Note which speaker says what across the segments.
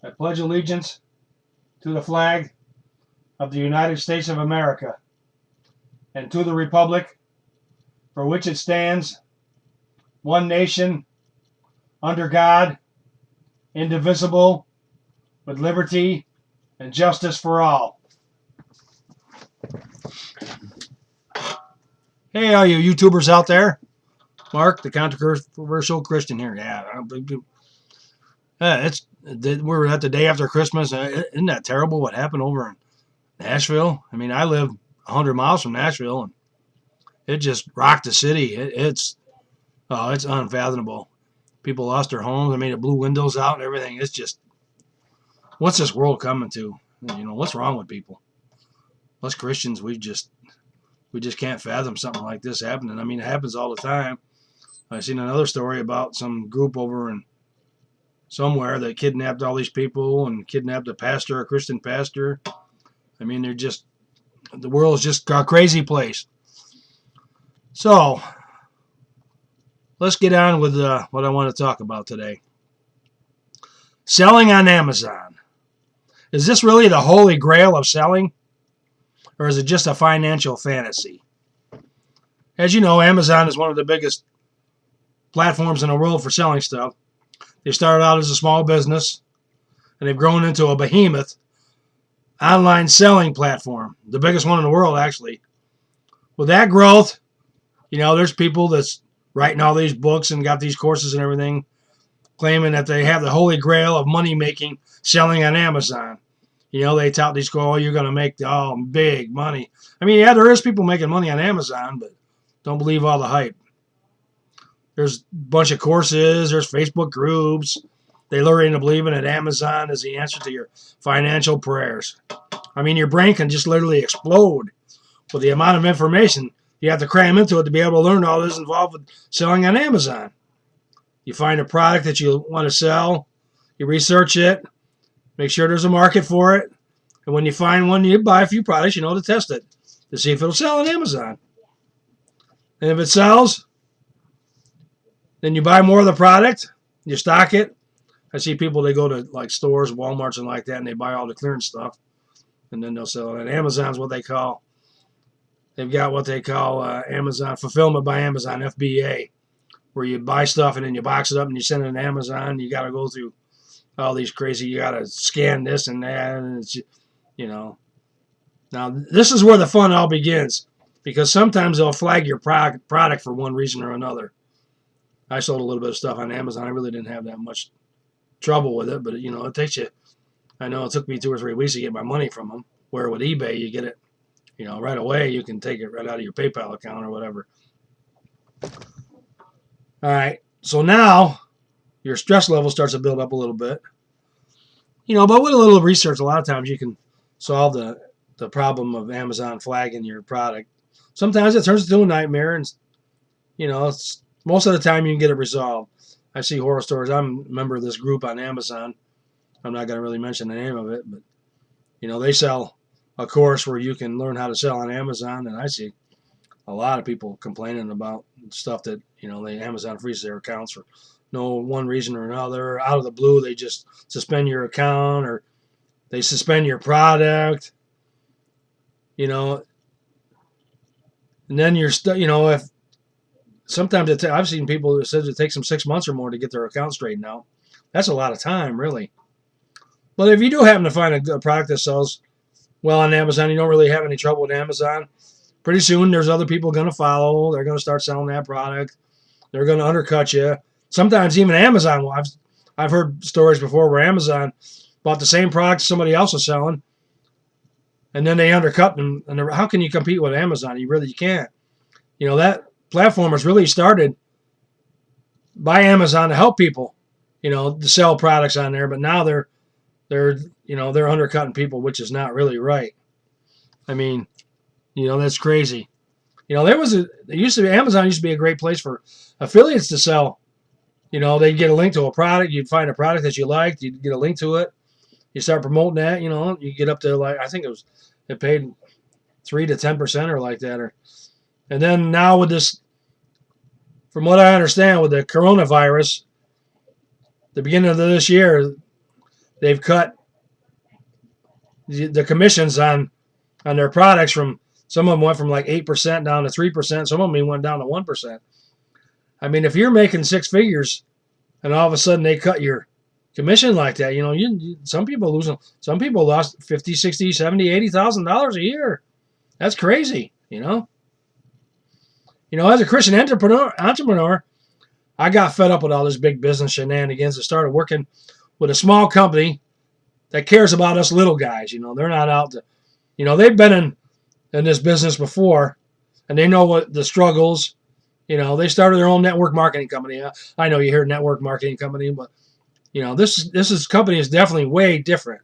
Speaker 1: I pledge allegiance to the flag of the United States of America and to the republic for which it stands, one nation, under God, indivisible, with liberty and justice for all. Hey, all you YouTubers out there. Mark, the controversial Christian here. We're at the day after Christmas. Isn't that terrible what happened over in Nashville? I mean, I live 100 miles from Nashville, and it just rocked the city. It's unfathomable. People lost their homes. I mean, it blew windows out and everything. It's just, what's this world coming to? What's wrong with people? Us Christians, we just can't fathom something like this happening. I mean, it happens all the time. I seen another story about some group over in somewhere that kidnapped all these people and kidnapped a Christian pastor. I mean, the world's just a crazy place. So, let's get on with what I want to talk about today. Selling on Amazon. Is this really the holy grail of selling? Or is it just a financial fantasy? As you know, Amazon is one of the biggest platforms in the world for selling stuff. They started out as a small business, and they've grown into a behemoth online selling platform, the biggest one in the world, actually. With that growth, there's people that's writing all these books and got these courses and everything, claiming that they have the holy grail of money making selling on Amazon. They tout these, you're going to make big money. I mean, yeah, there is people making money on Amazon, but don't believe all the hype. There's a bunch of courses. There's Facebook groups. They lure you into believing that Amazon is the answer to your financial prayers. I mean, your brain can just literally explode with the amount of information you have to cram into it to be able to learn all this involved with selling on Amazon. You find a product that you want to sell. You research it. Make sure there's a market for it. And when you find one, you buy a few products, to test it, to see if it'll sell on Amazon. And if it sells, then you buy more of the product, you stock it. I see people, they go to like stores, Walmarts and like that, and they buy all the clearance stuff. And then they'll sell it. And Amazon's they've got what they call Amazon Fulfillment by Amazon, FBA, where you buy stuff and then you box it up and you send it to Amazon. You got to go through all these crazy, you got to scan this and that. And it's, Now, this is where the fun all begins, because sometimes they'll flag your product for one reason or another. I sold a little bit of stuff on Amazon. I really didn't have that much trouble with it, but it takes you. I know it took me 2 or 3 weeks to get my money from them. Where with eBay, you get it, right away. You can take it right out of your PayPal account or whatever. All right, so now your stress level starts to build up a little bit. But with a little research, a lot of times you can solve the problem of Amazon flagging your product. Sometimes it turns into a nightmare, and most of the time you can get it resolved. I see horror stories. I'm a member of this group on Amazon. I'm not going to really mention the name of it, but they sell a course where you can learn how to sell on Amazon, and I see a lot of people complaining about stuff that the Amazon freezes their accounts for no one reason or another. Out of the blue, they just suspend your account or they suspend your product. And then you're stuck. If sometimes I've seen people that says it takes them 6 months or more to get their account straightened out. That's a lot of time, really. But if you do happen to find a product that sells well on Amazon, you don't really have any trouble with Amazon, pretty soon there's other people going to follow. They're going to start selling that product. They're going to undercut you. Sometimes even Amazon will. I've heard stories before where Amazon bought the same product somebody else was selling, and then they undercut them. And how can you compete with Amazon? You can't. That platform was really started by Amazon to help people, to sell products on there. But now they're undercutting people, which is not really right. I mean, that's crazy. Amazon used to be a great place for affiliates to sell. They'd get a link to a product. You'd find a product that you liked. You'd get a link to it. You start promoting that. You get up to I think it paid 3 to 10% or like that. And then now with this, from what I understand, with the coronavirus, the beginning of this year, they've cut the commissions on their products from, some of them went from like 8% down to 3%. Some of them even went down to 1%. I mean, if you're making six figures and all of a sudden they cut your commission like that, you know, some people losing, some people lost 50, 60, 70, $80,000 a year. That's crazy, you know. You know, as a Christian entrepreneur, I got fed up with all this big business shenanigans and started working with a small company that cares about us little guys. You know, they're not out to, you know, they've been in this business before, and they know what the struggles. You know, they started their own network marketing company. I know you hear network marketing company, but you know, this company is definitely way different.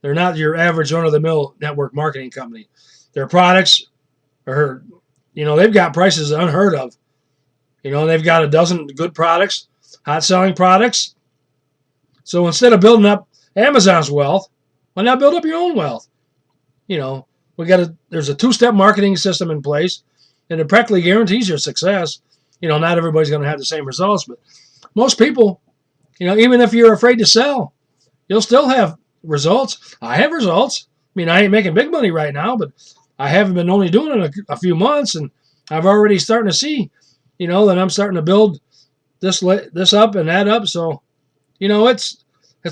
Speaker 1: They're not your average run-of-the-mill network marketing company. Their products are, you know, they've got prices unheard of. You know, they've got a dozen good products, hot-selling products. So instead of building up Amazon's wealth, why not build up your own wealth? You know, there's a two-step marketing system in place, and it practically guarantees your success. You know, not everybody's going to have the same results, but most people, you know, even if you're afraid to sell, you'll still have results. I have results. I mean, I ain't making big money right now, but I haven't been only doing it a few months, and I've already starting to see, you know, that I'm starting to build this up and that up. So, you know, it's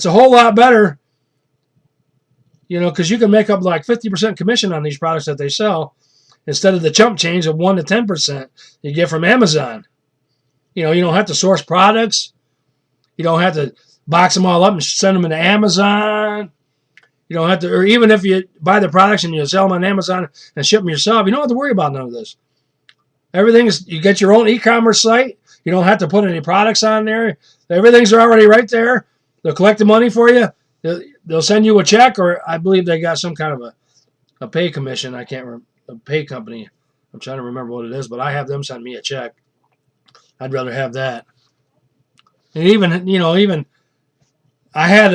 Speaker 1: a whole lot better, you know, because you can make up like 50% commission on these products that they sell instead of the chump change of 1 to 10% you get from Amazon. You know, you don't have to source products. You don't have to box them all up and send them into Amazon. You don't have to, or even if you buy the products and you sell them on Amazon and ship them yourself, you don't have to worry about none of this. Everything is, you get your own e-commerce site. You don't have to put any products on there. Everything's already right there. They'll collect the money for you. They'll send you a check, or I believe they got some kind of a pay commission. I can't remember, a pay company. I'm trying to remember what it is, but I have them send me a check. I'd rather have that. And even, you know, even I had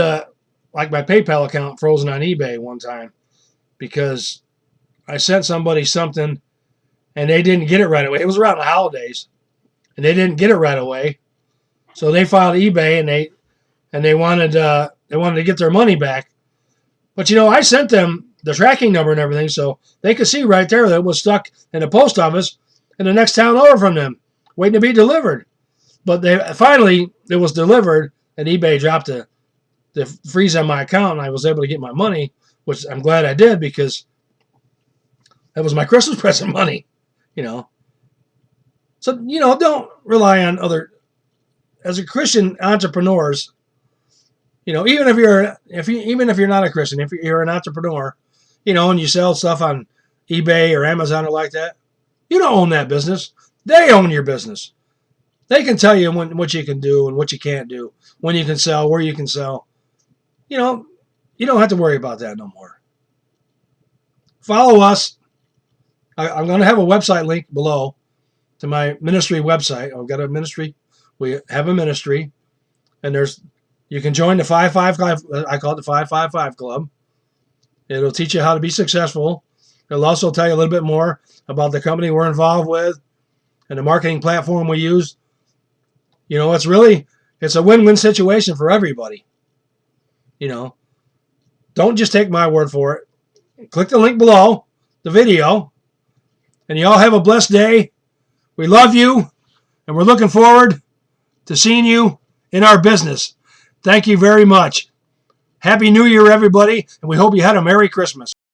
Speaker 1: like my PayPal account frozen on eBay one time because I sent somebody something and they didn't get it right away. It was around the holidays, and they didn't get it right away. So they filed eBay and they wanted to get their money back. But you know, I sent them the tracking number and everything, so they could see right there that it was stuck in the post office in the next town over from them, waiting to be delivered. But finally it was delivered, and eBay dropped the freeze on my account, and I was able to get my money, which I'm glad I did, because that was my Christmas present money, you know. So, you know, don't rely on other, as a Christian entrepreneurs, you know, even if you're not a Christian, if you're an entrepreneur, you know, and you sell stuff on eBay or Amazon or like that, you don't own that business. They own your business. They can tell you what you can do and what you can't do, when you can sell, where you can sell. You know, you don't have to worry about that no more. Follow us. I'm going to have a website link below to my ministry website. I've got a ministry. We have a ministry, and you can join the 555. I call it the 555 Club. It'll teach you how to be successful. It'll also tell you a little bit more about the company we're involved with and the marketing platform we use. You know, it's a win-win situation for everybody. You know, don't just take my word for it. Click the link below the video, and you all have a blessed day. We love you, and we're looking forward to seeing you in our business. Thank you very much. Happy New Year, everybody, and we hope you had a Merry Christmas.